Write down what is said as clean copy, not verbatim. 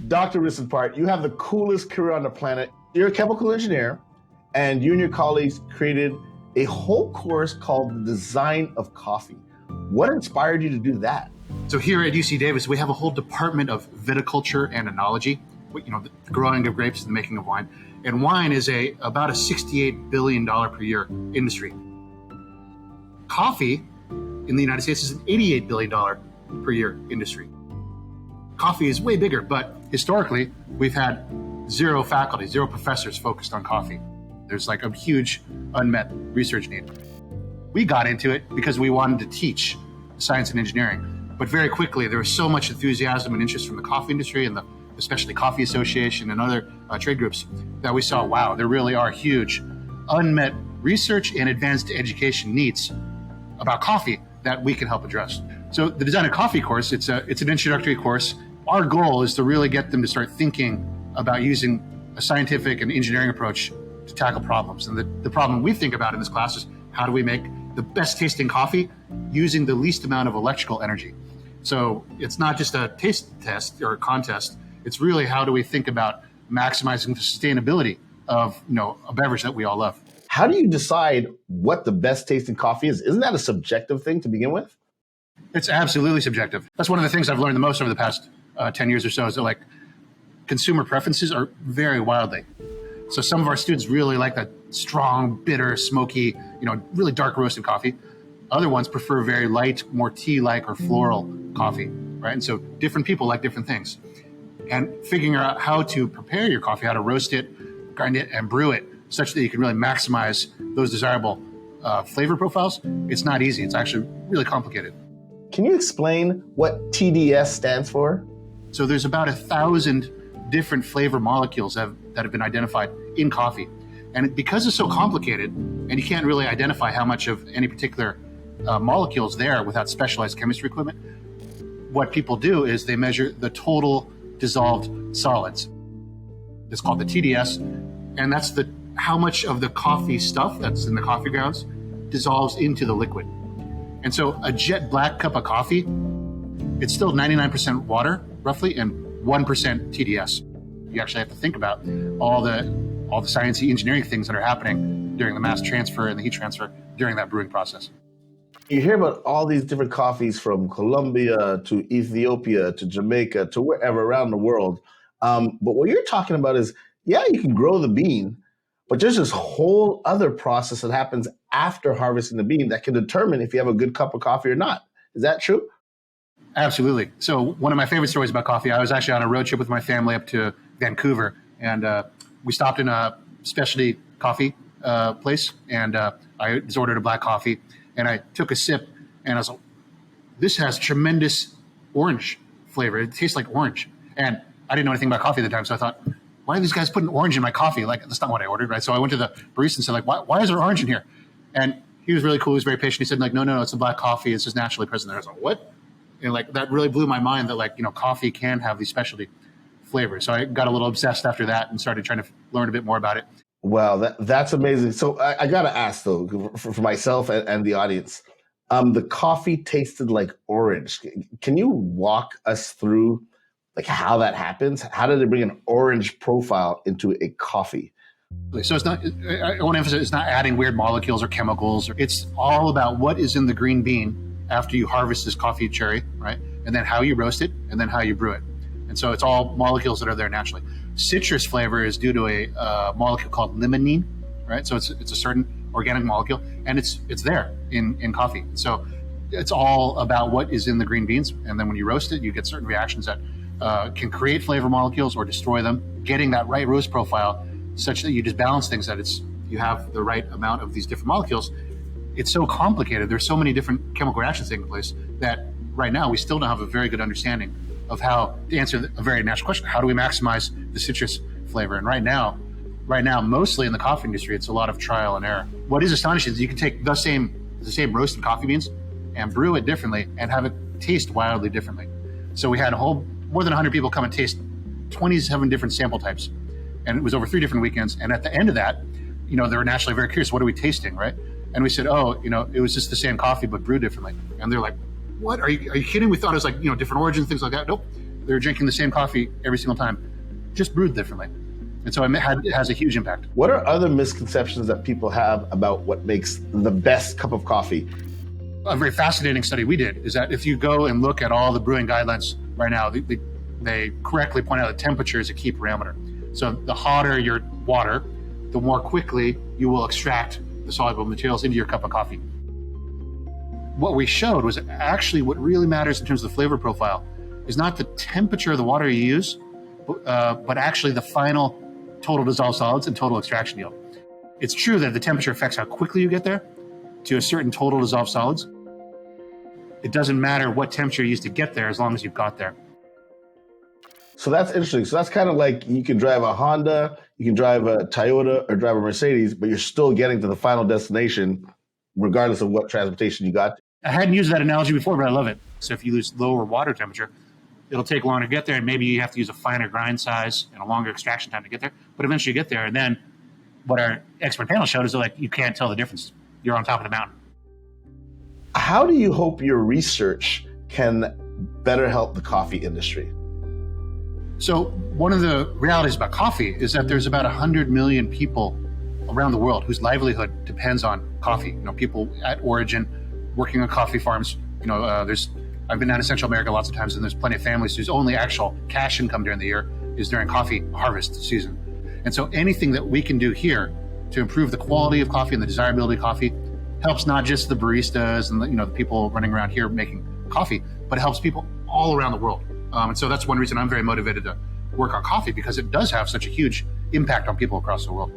Dr. Rissenpart, you have the coolest career on the planet. You're a chemical engineer, and you and your colleagues created a whole course called The Design of Coffee. What inspired you to do that? So here at UC Davis, we have a whole department of viticulture and enology, the growing of grapes and the making of wine. And wine is about a $68 billion per year industry. Coffee in the United States is an $88 billion per year industry. Coffee is way bigger, but historically, we've had zero faculty, zero professors focused on coffee. There's like a huge unmet research need. We got into it because we wanted to teach science and engineering, but very quickly there was so much enthusiasm and interest from the coffee industry and the Specialty Coffee Association and other trade groups that we saw, wow, there really are huge unmet research and advanced education needs about coffee that we can help address. So the Design of Coffee course, it's an introductory course. Our goal is to really get them to start thinking about using a scientific and engineering approach to tackle problems. And the problem we think about in this class is how do we make the best tasting coffee using the least amount of electrical energy? So it's not just a taste test or a contest. It's really how do we think about maximizing the sustainability of a beverage that we all love. How do you decide what the best tasting coffee is? Isn't that a subjective thing to begin with? It's absolutely subjective. That's one of the things I've learned the most over the past 10 years or so is that consumer preferences are very wildly. So some of our students really like that strong, bitter, smoky, really dark roasted coffee. Other ones prefer very light, more tea-like or floral coffee, right? And so different people like different things. And figuring out how to prepare your coffee, how to roast it, grind it, and brew it such that you can really maximize those desirable flavor profiles, it's not easy. It's actually really complicated. Can you explain what TDS stands for? So there's about 1,000 different flavor molecules that have been identified in coffee. And because it's so complicated, and you can't really identify how much of any particular molecule is there without specialized chemistry equipment, what people do is they measure the total dissolved solids. It's called the TDS, and that's how much of the coffee stuff that's in the coffee grounds dissolves into the liquid. And so a jet black cup of coffee, it's still 99% water, roughly, and 1% TDS. You actually have to think about all the sciencey engineering things that are happening during the mass transfer and the heat transfer during that brewing process. You hear about all these different coffees from Colombia to Ethiopia to Jamaica to wherever around the world. But what you're talking about is, you can grow the bean, but there's this whole other process that happens after harvesting the bean that can determine if you have a good cup of coffee or not. Is that true? Absolutely. So one of my favorite stories about coffee, I was actually on a road trip with my family up to Vancouver, and we stopped in a specialty coffee place, and I just ordered a black coffee, and I took a sip, and I was like, this has tremendous orange flavor. It tastes like orange. And I didn't know anything about coffee at the time, so I thought, why are these guys putting orange in my coffee? That's not what I ordered, right? So I went to the barista and said, why is there orange in here? And he was really cool. He was very patient. He said, no, it's a black coffee. It's just naturally present there. I was like, what? And that really blew my mind that coffee can have these specialty flavors. So I got a little obsessed after that and started trying to learn a bit more about it. Wow, that's amazing. So I got to ask though, for myself and the audience, the coffee tasted like orange. Can you walk us through how that happens? How did they bring an orange profile into a coffee? So it's not, I want to emphasize, it's not adding weird molecules or chemicals. It's all about what is in the green bean after you harvest this coffee cherry, right? And then how you roast it, and then how you brew it. And so it's all molecules that are there naturally. Citrus flavor is due to a molecule called limonene, right? So it's a certain organic molecule, and it's there in coffee. So it's all about what is in the green beans. And then when you roast it, you get certain reactions that can create flavor molecules or destroy them, getting that right roast profile such that you just balance things, that you have the right amount of these different molecules. It's so complicated. There's so many different chemical reactions taking place that right now we still don't have a very good understanding of how to answer a very natural question. How do we maximize the citrus flavor? And right now, mostly in the coffee industry, it's a lot of trial and error. What is astonishing is you can take the same roasted coffee beans and brew it differently and have it taste wildly differently. So we had more than 100 people come and taste 27 different sample types. And it was over 3 different weekends. And at the end of that, they were naturally very curious, what are we tasting, right? And we said, it was just the same coffee, but brewed differently. And they're like, what? Are you kidding? We thought it was different origins, things like that. Nope. They're drinking the same coffee every single time, just brewed differently. And so it has a huge impact. What are other misconceptions that people have about what makes the best cup of coffee? A very fascinating study we did is that if you go and look at all the brewing guidelines right now, they correctly point out that temperature is a key parameter. So the hotter your water, the more quickly you will extract the soluble materials into your cup of coffee. What we showed was actually what really matters in terms of the flavor profile is not the temperature of the water you use, but actually the final total dissolved solids and total extraction yield. It's true that the temperature affects how quickly you get there to a certain total dissolved solids. It doesn't matter what temperature you used to get there as long as you've got there. So that's interesting. So that's kind of like you can drive a Honda, you can drive a Toyota or drive a Mercedes, but you're still getting to the final destination regardless of what transportation you got. I hadn't used that analogy before, but I love it. So if you use lower water temperature, it'll take longer to get there, and maybe you have to use a finer grind size and a longer extraction time to get there, but eventually you get there. And then what our expert panel showed is that, like, you can't tell the difference. You're on top of the mountain. How do you hope your research can better help the coffee industry? So one of the realities about coffee is that there's about 100 million people around the world whose livelihood depends on coffee. You know, people at origin working on coffee farms. You know, I've been down to Central America lots of times, and there's plenty of families whose only actual cash income during the year is during coffee harvest season. And so anything that we can do here to improve the quality of coffee and the desirability of coffee helps not just the baristas and the people running around here making coffee, but it helps people all around the world. And so that's one reason I'm very motivated to work on coffee, because it does have such a huge impact on people across the world.